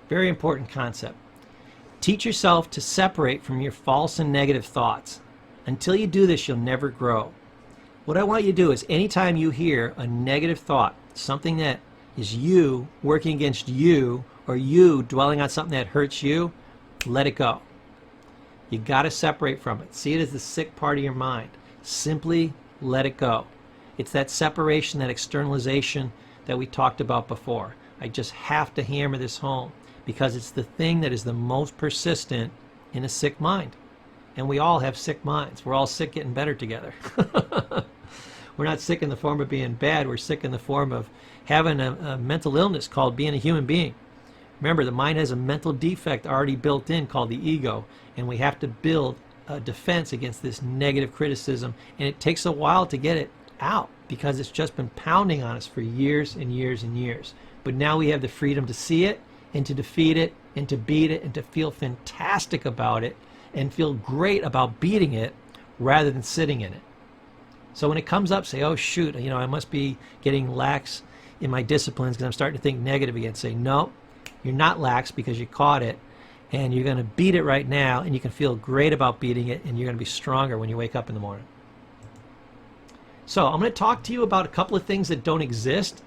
Very important concept. Teach yourself to separate from your false and negative thoughts. Until you do this, you'll never grow. What I want you to do is anytime you hear a negative thought, something that is you working against you, or you dwelling on something that hurts you, let it go. You got to separate from it. See it as the sick part of your mind. Simply let it go. It's that separation, that externalization that we talked about before. I just have to hammer this home because it's the thing that is the most persistent in a sick mind. And we all have sick minds. We're all sick getting better together. We're not sick in the form of being bad. We're sick in the form of having a mental illness called being a human being. Remember, the mind has a mental defect already built in called the ego, and we have to build a defense against this negative criticism, and it takes a while to get it out because it's just been pounding on us for years and years and years. But now we have the freedom to see it and to defeat it and to beat it and to feel fantastic about it and feel great about beating it rather than sitting in it. So when it comes up, say, oh shoot, I must be getting lax in my disciplines because I'm starting to think negative again. Say, no, you're not lax because you caught it, and you're going to beat it right now, and you can feel great about beating it, and you're going to be stronger when you wake up in the morning. So I'm going to talk to you about a couple of things that don't exist.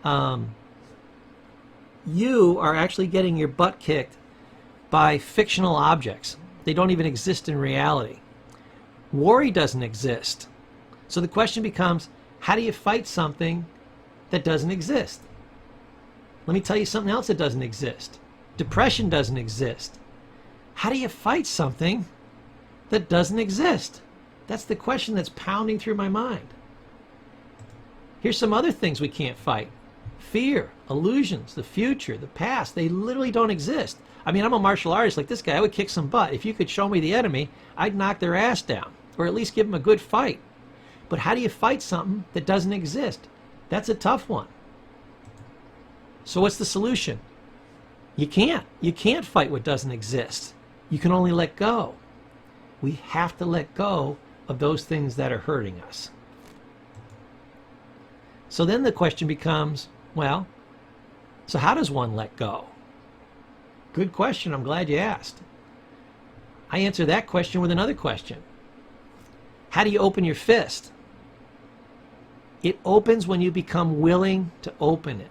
You are actually getting your butt kicked by fictional objects. They don't even exist in reality. Worry doesn't exist. So the question becomes, how do you fight something that doesn't exist? Let me tell you something else that doesn't exist. Depression doesn't exist. How do you fight something that doesn't exist? That's the question that's pounding through my mind. Here's some other things we can't fight. Fear, illusions, the future, the past, they literally don't exist. I'm a martial artist like this guy. I would kick some butt. If you could show me the enemy, I'd knock their ass down, or at least give them a good fight. But how do you fight something that doesn't exist? That's a tough one. So what's the solution? You can't. You can't fight what doesn't exist. You can only let go. We have to let go of those things that are hurting us. So then the question becomes, well, so how does one let go? Good question. I'm glad you asked. I answer that question with another question. How do you open your fist? It opens when you become willing to open it.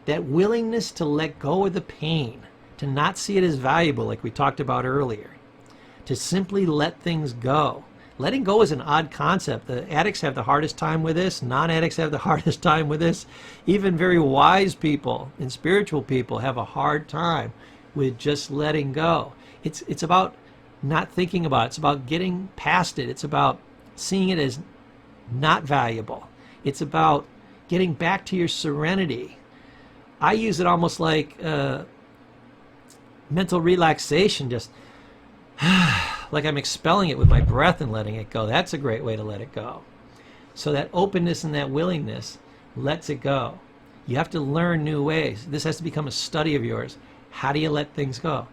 That willingness to let go of the pain, to not see it as valuable like we talked about earlier, to simply let things go. Letting go is an odd concept. The addicts have the hardest time with this. Non-addicts have the hardest time with this. Even very wise people and spiritual people have a hard time with just letting go. It's about not thinking about it. It's about getting past it. It's about seeing it as not valuable. It's about getting back to your serenity. I use it almost like mental relaxation, just like I'm expelling it with my breath and letting it go. That's a great way to let it go. So that openness and that willingness lets it go. You have to learn new ways. This has to become a study of yours. How do you let things go?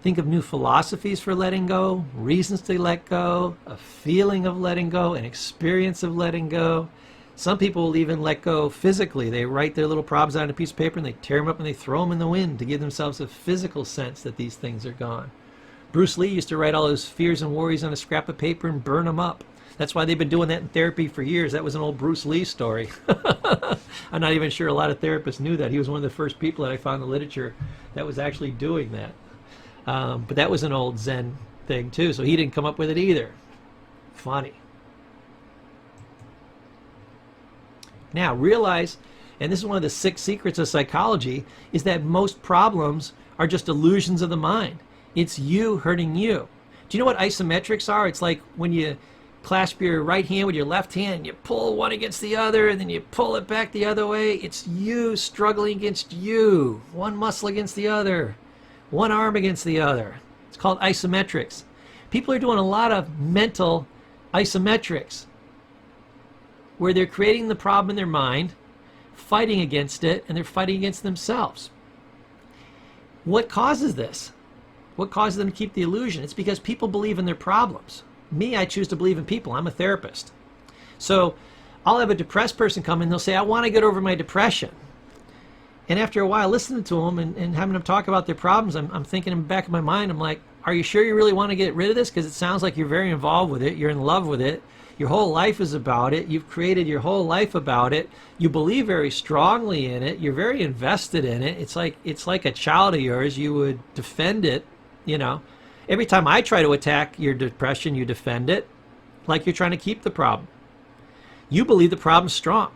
Think of new philosophies for letting go, reasons to let go, a feeling of letting go, an experience of letting go. Some people will even let go physically. They write their little problems out on a piece of paper and they tear them up and they throw them in the wind to give themselves a physical sense that these things are gone. Bruce Lee used to write all those fears and worries on a scrap of paper and burn them up. That's why they've been doing that in therapy for years. That was an old Bruce Lee story. I'm not even sure a lot of therapists knew that. He was one of the first people that I found in the literature that was actually doing that. But that was an old Zen thing too, so he didn't come up with it either. Funny. Now realize, and this is one of the 6 secrets of psychology, is that most problems are just illusions of the mind. It's you hurting you. Do you know what isometrics are? It's like when you clasp your right hand with your left hand and you pull one against the other and then you pull it back the other way. It's you struggling against you. One muscle against the other. One arm against the other. It's called isometrics. People are doing a lot of mental isometrics where they're creating the problem in their mind, fighting against it, and they're fighting against themselves. What causes this? What causes them to keep the illusion? It's because people believe in their problems. Me, I choose to believe in people. I'm a therapist. So I'll have a depressed person come in, they'll say, I want to get over my depression. And after a while listening to them and having them talk about their problems, I'm thinking in the back of my mind, I'm like, are you sure you really want to get rid of this? Because it sounds like you're very involved with it. You're in love with it. Your whole life is about it. You've created your whole life about it. You believe very strongly in it. You're very invested in it. It's like a child of yours. You would defend it, you know. Every time I try to attack your depression, you defend it like you're trying to keep the problem. You believe the problem's strong.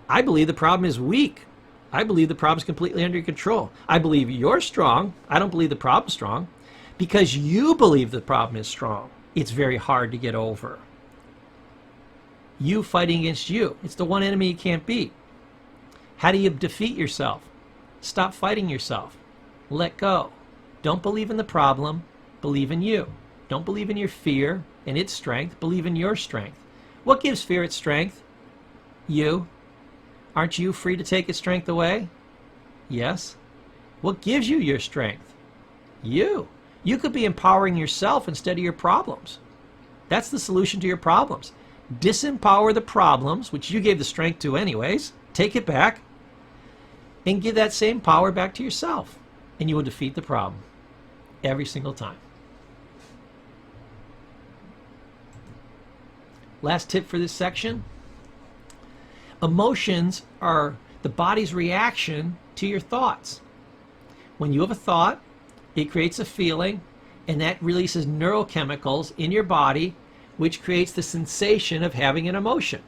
I believe the problem is weak. I believe the problem's completely under your control. I believe you're strong. I don't believe the problem's strong. Because you believe the problem is strong, it's very hard to get over. You fighting against you. It's the one enemy you can't beat. How do you defeat yourself? Stop fighting yourself. Let go. Don't believe in the problem. Believe in you. Don't believe in your fear and its strength. Believe in your strength. What gives fear its strength? You. Aren't you free to take its strength away? Yes. What gives you your strength? You. You could be empowering yourself instead of your problems. That's the solution to your problems. Disempower the problems, which you gave the strength to anyways. Take it back and give that same power back to yourself. And you will defeat the problem every single time. Last tip for this section. Emotions are the body's reaction to your thoughts. When you have a thought, it creates a feeling, and that releases neurochemicals in your body, which creates the sensation of having an emotion.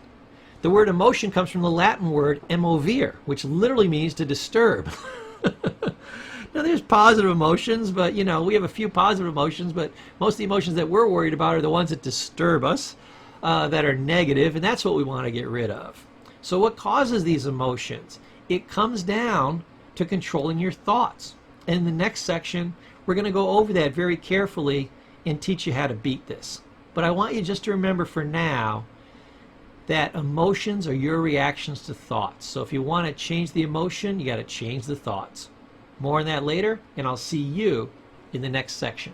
The word emotion comes from the Latin word emovere, which literally means to disturb. Now, there's positive emotions, but you know, we have a few positive emotions, but most of the emotions that we're worried about are the ones that disturb us, that are negative, and that's what we want to get rid of. So what causes these emotions? It comes down to controlling your thoughts. And in the next section, we're going to go over that very carefully and teach you how to beat this. But I want you just to remember for now that emotions are your reactions to thoughts. So if you want to change the emotion, you got to change the thoughts. More on that later, and I'll see you in the next section.